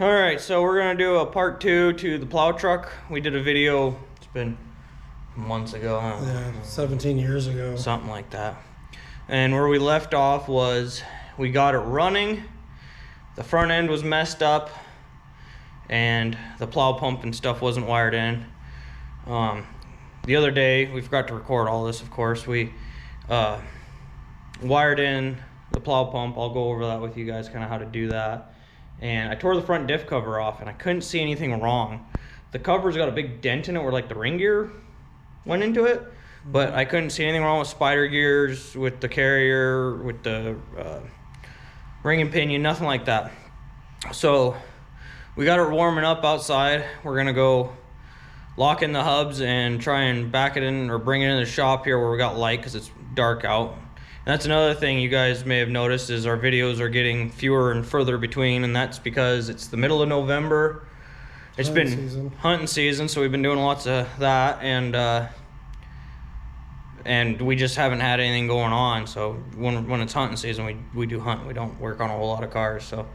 All right, so we're gonna do a part 2 to the plow truck. We did a video, it's been months ago. Yeah, 17 years ago. Something like that. And where we left off was we got it running, the front end was messed up, and the plow pump and stuff wasn't wired in. The other day, we forgot to record all this, of course. We wired in the plow pump. I'll go over that with you guys, kind of how to do that. And I tore the front diff cover off, and I couldn't see anything wrong. The cover's got a big dent in it where like the ring gear went into it, but I couldn't see anything wrong with spider gears, with the carrier, with the ring and pinion, nothing like that. So we got it warming up outside. We're gonna go lock in the hubs and try and back it in or bring it in the shop here where we got light because it's dark out. And that's another thing you guys may have noticed is our videos are getting fewer and further between, and that's because it's the middle of November. It's been hunting season, so we've been doing lots of that, and we just haven't had anything going on. So when it's hunting season, we do hunt. We don't work on a whole lot of cars. So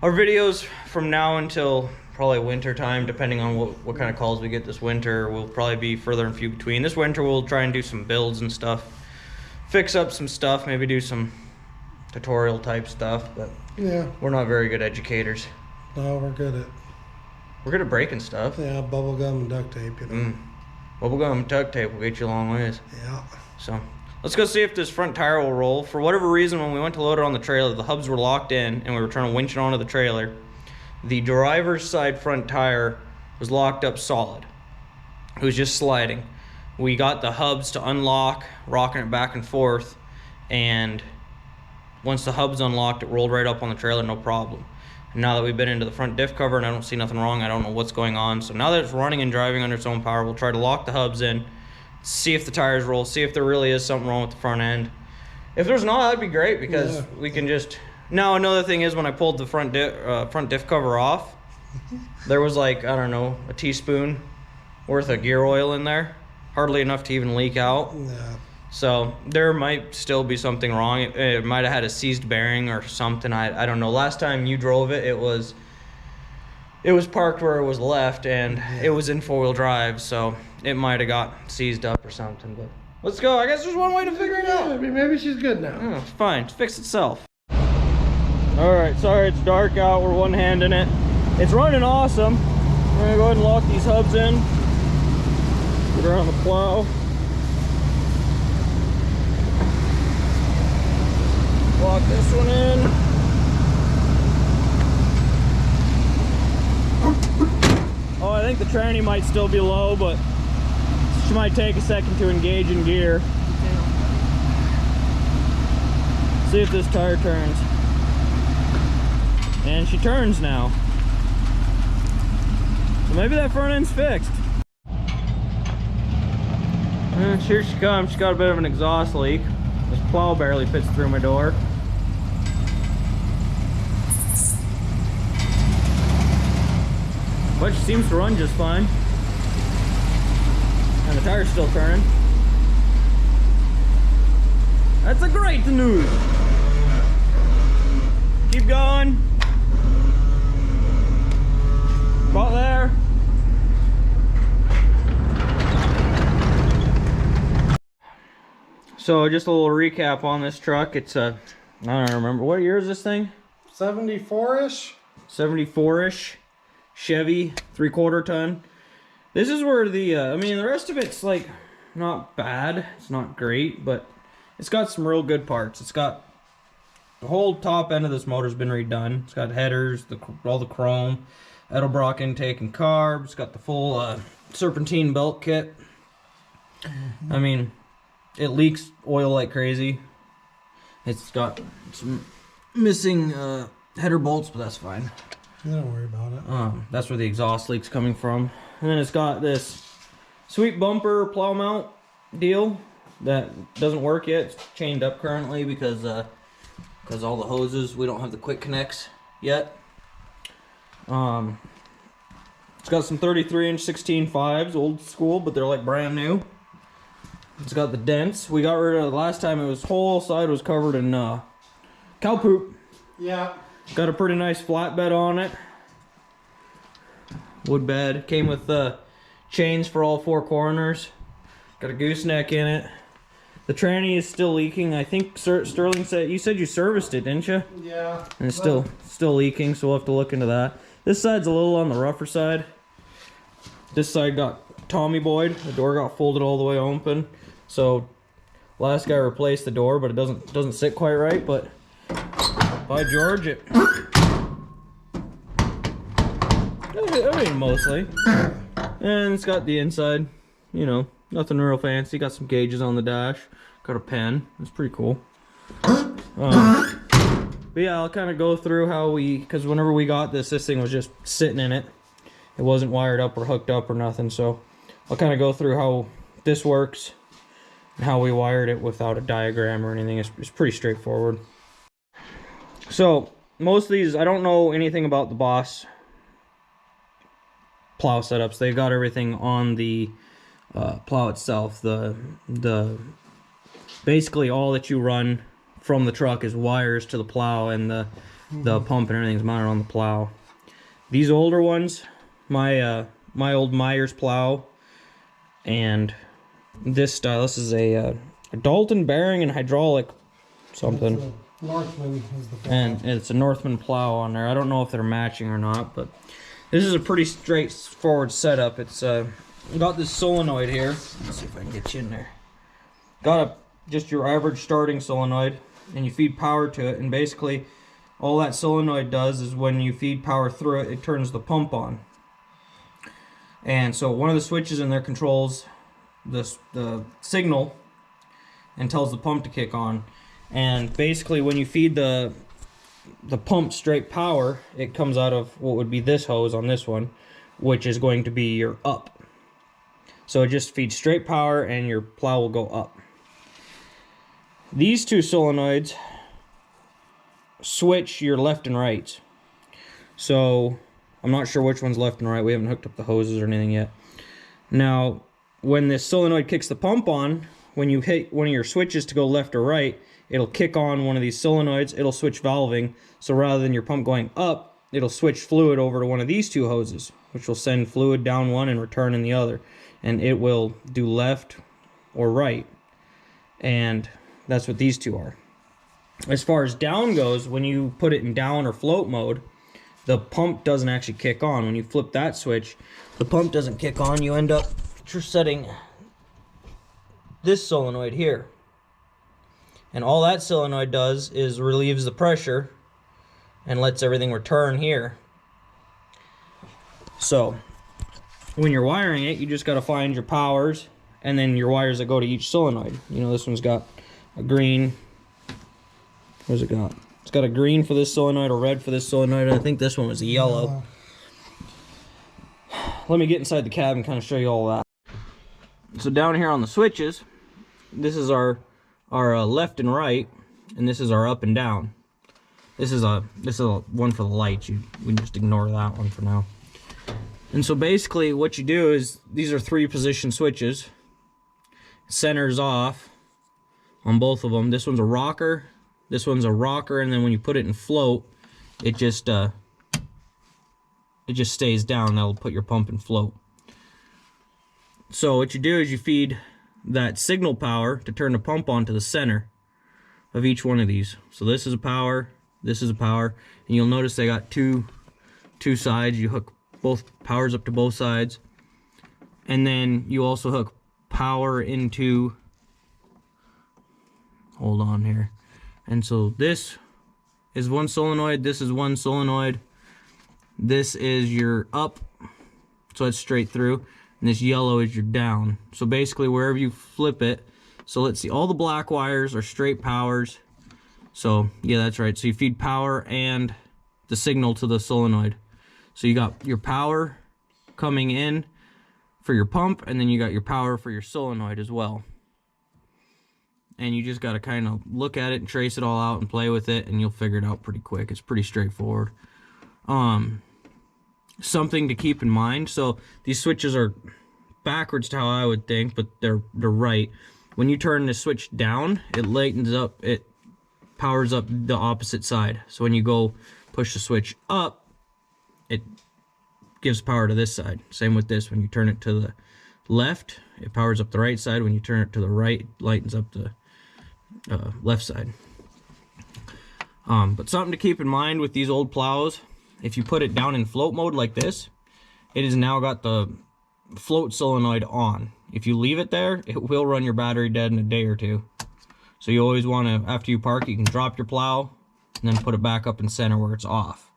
our videos from now until probably winter time, depending on what kind of calls we get this winter, will probably be further and few between. This winter we'll try and do some builds and stuff, fix up some stuff, maybe do some tutorial type stuff, but yeah, we're not very good educators. No, we're good at breaking stuff. Yeah, bubble gum and duct tape, you know. Bubble gum and duct tape will get you a long ways. Yeah. So let's go see if this front tire will roll. For whatever reason, when we went to load it on the trailer, the hubs were locked in and we were trying to winch it onto the trailer. The driver's side front tire was locked up solid. It was just sliding. We got the hubs to unlock, rocking it back and forth, and once the hubs unlocked, it rolled right up on the trailer, no problem. And now that we've been into the front diff cover and I don't see nothing wrong, I don't know what's going on. So now that it's running and driving under its own power, we'll try to lock the hubs in, see if the tires roll, see if there really is something wrong with the front end. If there's not, that'd be great because we can just... Now, another thing is when I pulled the front diff cover off, there was like, I don't know, a teaspoon worth of gear oil in there. Hardly enough to even leak out. Yeah. So there might still be something wrong. It might have had a seized bearing or something. I don't know. Last time you drove it, it was parked where it was left, and it was in four-wheel drive, so it might have got seized up or something. But let's go. I guess there's one way to figure it out. Maybe she's good now. Oh, it's fine. It's fixed itself. All right. Sorry, it's dark out. We're one-handing it. It's running awesome. We're gonna go ahead and lock these hubs in. Put her on the plow. Lock this one in. Oh, I think the tranny might still be low, but she might take a second to engage in gear. See if this tire turns. And she turns now. So maybe that front end's fixed. And here she comes. She's got a bit of an exhaust leak. This plow barely fits through my door. But she seems to run just fine. And the tire's still turning. That's a great news. Keep going. About there. So just a little recap on this truck. It's a, I don't remember, what year is this thing? 74-ish? 74-ish Chevy 3/4 ton. This is where the, I mean, the rest of it's like not bad. It's not great, but it's got some real good parts. It's got the whole top end of this motor's been redone. It's got headers, all the chrome, Edelbrock intake and carb. It's got the full serpentine belt kit. I mean, it leaks oil like crazy. It's got some missing header bolts, but that's fine. Don't worry about it. That's where the exhaust leak's coming from. And then it's got this sweet bumper plow mount deal that doesn't work yet. It's chained up currently because all the hoses, we don't have the quick connects yet. It's got some 33-inch 16.5s, old school, but they're like brand new. It's got the dents. We got rid of the last time. It was whole side was covered in cow poop. Yeah. Got a pretty nice flatbed on it. wood bed. Came with chains for all 4 corners. Got a gooseneck in it. The tranny is still leaking. I think Sterling said you serviced it, didn't you? Yeah. And it's still leaking, so we'll have to look into that. This side's a little on the rougher side. This side got Tommy Boy'd. The door got folded all the way open. So last guy replaced the door, but it doesn't sit quite right. But by George, I mean mostly. And it's got the inside, you know, nothing real fancy. Got some gauges on the dash. Got a pen. It's pretty cool. But yeah, I'll kind of go through how because whenever we got this thing was just sitting in it. It wasn't wired up or hooked up or nothing. So I'll kind of go through how this works and how we wired it without a diagram or anything. It's pretty straightforward. So most of these, I don't know anything about the Boss plow setups. They've got everything on the plow itself. The basically all that you run from the truck is wires to the plow, and the pump and everything's mounted on the plow. These older ones, my old Myers plow, and this style, this is a Dalton bearing and hydraulic something. Northman is the plow. And it's a Northman plow on there. I don't know if they're matching or not, but this is a pretty straightforward setup. It's got this solenoid here. Let's see if I can get you in there. Got just your average starting solenoid, and you feed power to it, and basically all that solenoid does is when you feed power through it, it turns the pump on. And so one of the switches in there controls the signal and tells the pump to kick on. And basically when you feed the pump straight power, it comes out of what would be this hose on this one, which is going to be your up. So it just feeds straight power and your plow will go up. These two solenoids switch your left and right. So I'm not sure which one's left and right. We haven't hooked up the hoses or anything yet. Now, when this solenoid kicks the pump on, when you hit one of your switches to go left or right, it'll kick on one of these solenoids. It'll switch valving. So rather than your pump going up, it'll switch fluid over to one of these two hoses, which will send fluid down one and return in the other. And it will do left or right. And that's what these two are. As far as down goes, when you put it in down or float mode, the pump doesn't actually kick on. When you flip that switch, the pump doesn't kick on. You end up setting this solenoid here. And all that solenoid does is relieves the pressure and lets everything return here. So when you're wiring it, you just got to find your powers and then your wires that go to each solenoid. You know, this one's got a green. What's it got? It's got a green for this solenoid, a red for this solenoid, and I think this one was a yellow. Let me get inside the cab and kind of show you all that. So down here on the switches, this is our left and right, and this is our up and down. This is a one for the lights. We just ignore that one for now. And so basically what you do is, these are 3 position switches. Center's off on both of them. This one's a rocker. This one's a rocker, and then when you put it in float, it just stays down. That'll put your pump in float. So what you do is you feed that signal power to turn the pump on to the center of each one of these. So this is a power, this is a power, and you'll notice they got two sides. You hook both powers up to both sides, and then you also hook power into, hold on here. And so this is one solenoid, this is one solenoid, this is your up, so it's straight through, and this yellow is your down. So basically wherever you flip it, so let's see, all the black wires are straight powers. So yeah, that's right. So you feed power and the signal to the solenoid. So you got your power coming in for your pump, and then you got your power for your solenoid as well. And you just got to kind of look at it and trace it all out and play with it, and you'll figure it out pretty quick. It's pretty straightforward. Something to keep in mind, so these switches are backwards to how I would think, but they're right. When you turn the switch down, it lightens up, it powers up the opposite side. So when you go push the switch up, it gives power to this side. Same with this. When you turn it to the left, it powers up the right side. When you turn it to the right, it lightens up the left side. But something to keep in mind with these old plows, if you put it down in float mode like this, it has now got the float solenoid on. If you leave it there, it will run your battery dead in a day or two. So you always want to, after you park, you can drop your plow and then put it back up in center where it's off.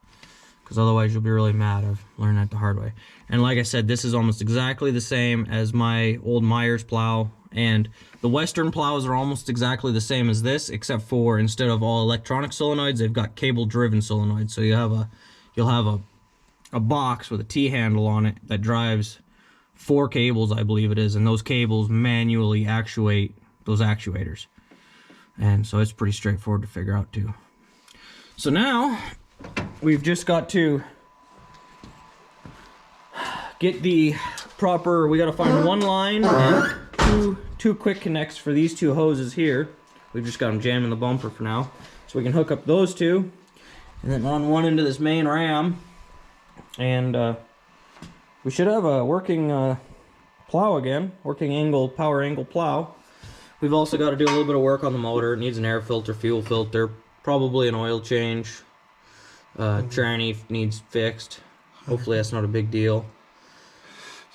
Because otherwise you'll be really mad. I've learned that the hard way. And like I said, this is almost exactly the same as my old Myers plow. And the Western plows are almost exactly the same as this, except for instead of all electronic solenoids, they've got cable-driven solenoids. So you'll have a box with a T-handle on it that drives 4 cables, I believe it is, and those cables manually actuate those actuators. And so it's pretty straightforward to figure out too. So now we've just got to get the proper, we got to find one line and two quick connects for these 2 hoses here. We've just got them jamming the bumper for now. So we can hook up those 2 and then run one into this main ram. And we should have a working plow again, working power angle plow. We've also got to do a little bit of work on the motor. It needs an air filter, fuel filter, probably an oil change. Tranny needs fixed. Hopefully that's not a big deal.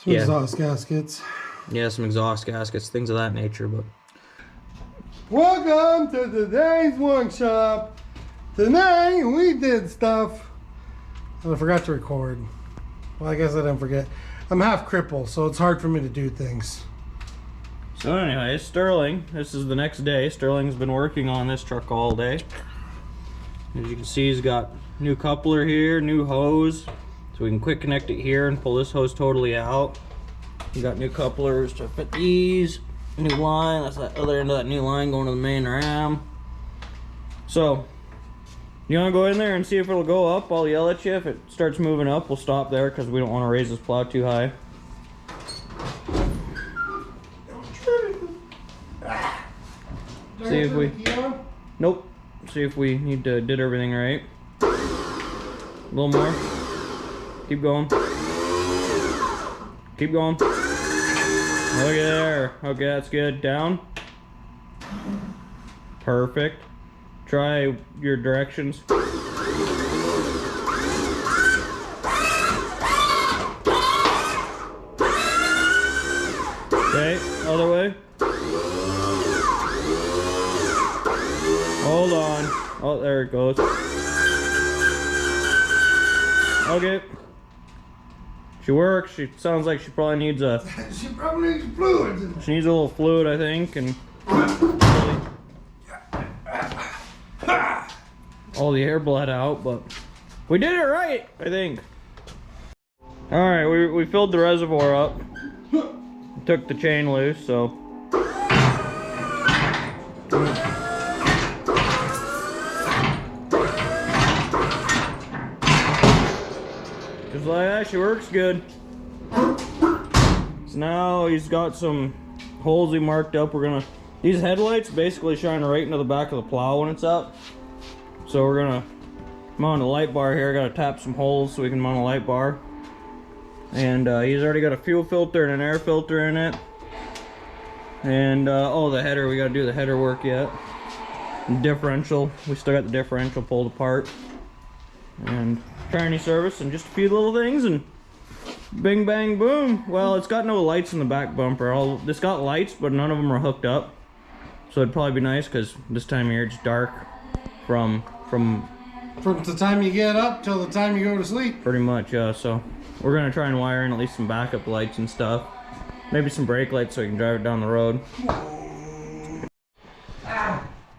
Some exhaust gaskets. Yeah, some exhaust gaskets, things of that nature. But welcome to today's workshop. Tonight we did stuff. And I forgot to record. Well, I guess I didn't forget. I'm half crippled, so it's hard for me to do things. So anyway, Sterling, this is the next day. Sterling's been working on this truck all day. As you can see, he's got new coupler here, new hose. So we can quick connect it here and pull this hose totally out. We got new couplers to fit these. New line, that's the other end of that new line going to the main ram. So, you want to go in there and see if it'll go up? I'll yell at you. If it starts moving up, we'll stop there because we don't want to raise this plow too high. See if we... Nope. See if we did everything right. A little more. Keep going. Keep going. Look at there. Okay, that's good. Down. Perfect. Try your directions. Okay, other way. Hold on. Oh, there it goes. Okay. She works. She sounds like she probably needs a... She probably needs fluids. She needs a little fluid, I think, and... all the air bled out, but we did it right, I think. Alright, we filled the reservoir up. Took the chain loose, so... just like that, she works good. So now he's got some holes he marked up. We're gonna... these headlights basically shine right into the back of the plow when it's up. So we're gonna mount a light bar here. Gotta tap some holes so we can mount a light bar. And he's already got a fuel filter and an air filter in it. And oh, the header, we gotta do the header work yet. And differential, we still got the differential pulled apart. And tranny service and just a few little things and bing bang boom. Well, it's got no lights in the back bumper. It's got lights, but none of them are hooked up. So it'd probably be nice because this time of year it's dark from the time you get up till the time you go to sleep. Pretty much, yeah. So we're gonna try and wire in at least some backup lights and stuff. Maybe some brake lights so you can drive it down the road.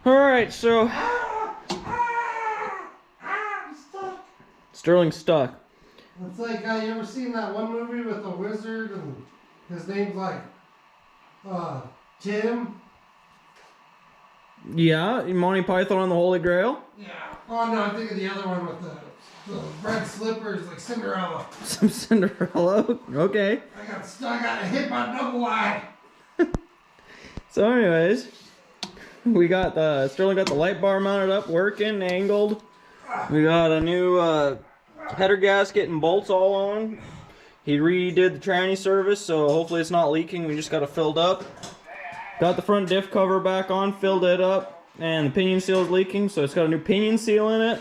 Alright, so Sterling's stuck. It's like, you ever seen that one movie with a wizard and his name's like Tim? Yeah, Monty Python and the Holy Grail? Yeah. Oh no, I'm thinking the other one with the red slippers, like Cinderella. Some Cinderella? Okay. I got stuck, I got hit by double wide. So anyways, we got Sterling got the light bar mounted up, working, angled. We got a new header gasket and bolts all on. He redid the tranny service, so hopefully it's not leaking. We just got it filled up. Got the front diff cover back on, filled it up, and the pinion seal is leaking, so it's got a new pinion seal in it.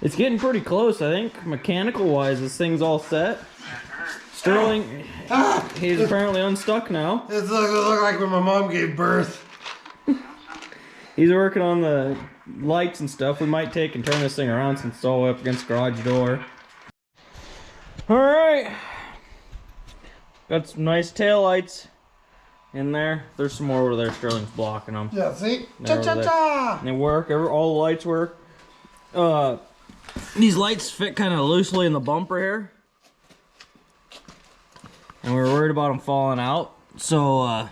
It's getting pretty close, I think. Mechanical wise, this thing's all set. Sterling, he's apparently unstuck now. It look like when my mom gave birth. He's working on the lights and stuff. We might take and turn this thing around since it's all the way up against the garage door. Alright. Got some nice tail lights in there. There's some more over there. Sterling's blocking them. Yeah, see? Cha-cha-cha! They work. All the lights work. These lights fit kind of loosely in the bumper here. And we were worried about them falling out. So,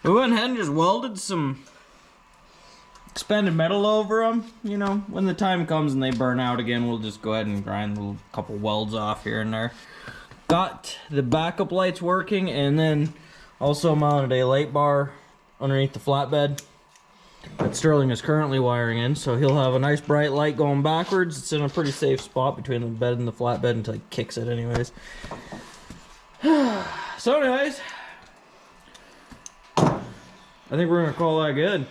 we went ahead and just welded some expanded metal over them. You know, when the time comes and they burn out again, we'll just go ahead and grind a couple welds off here and there. Got the backup lights working, and then also mounted a light bar underneath the flatbed that Sterling is currently wiring in, so he'll have a nice bright light going backwards. It's in a pretty safe spot between the bed and the flatbed until he kicks it anyways. So anyways, I think we're gonna call that good.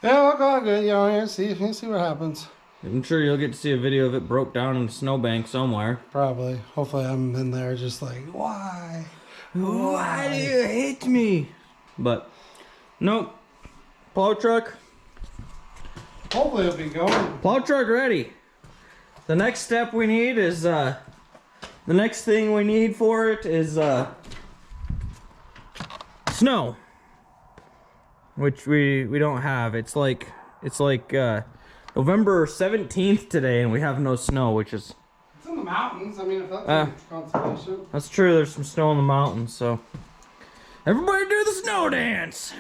Yeah, we'll call it good. You know, see what happens. I'm sure you'll get to see a video of it broke down in a snowbank somewhere. Probably. Hopefully I'm in there just like, why? Why do you hate me? But, nope. Plow truck. Hopefully it'll be going. Plow truck ready. The next step we need is, the next thing we need for it is, snow. Which we don't have. It's like November 17th today, and we have no snow, which is... It's in the mountains. I mean, if that's consolation. That's true. There's some snow in the mountains, so... Everybody do the snow dance!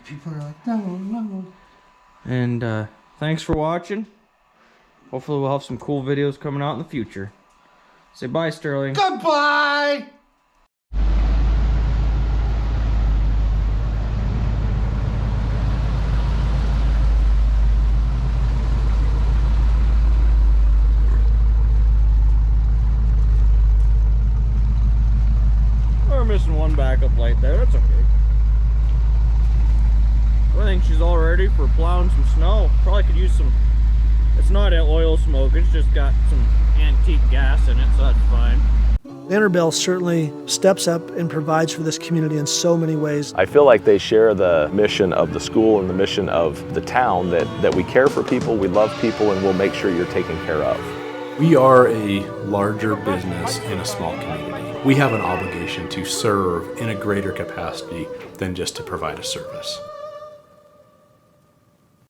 People are like, no. And, thanks for watching. Hopefully we'll have some cool videos coming out in the future. Say bye, Sterling. Goodbye! We're missing one backup light there. That's okay. I think she's all ready for plowing some snow. Probably could use some... It's not oil smoke. It's just got some antique gas in it, so that's fine. Vanderbilt certainly steps up and provides for this community in so many ways. I feel like they share the mission of the school and the mission of the town, that we care for people, we love people, and we'll make sure you're taken care of. We are a larger business in a small community. We have an obligation to serve in a greater capacity than just to provide a service.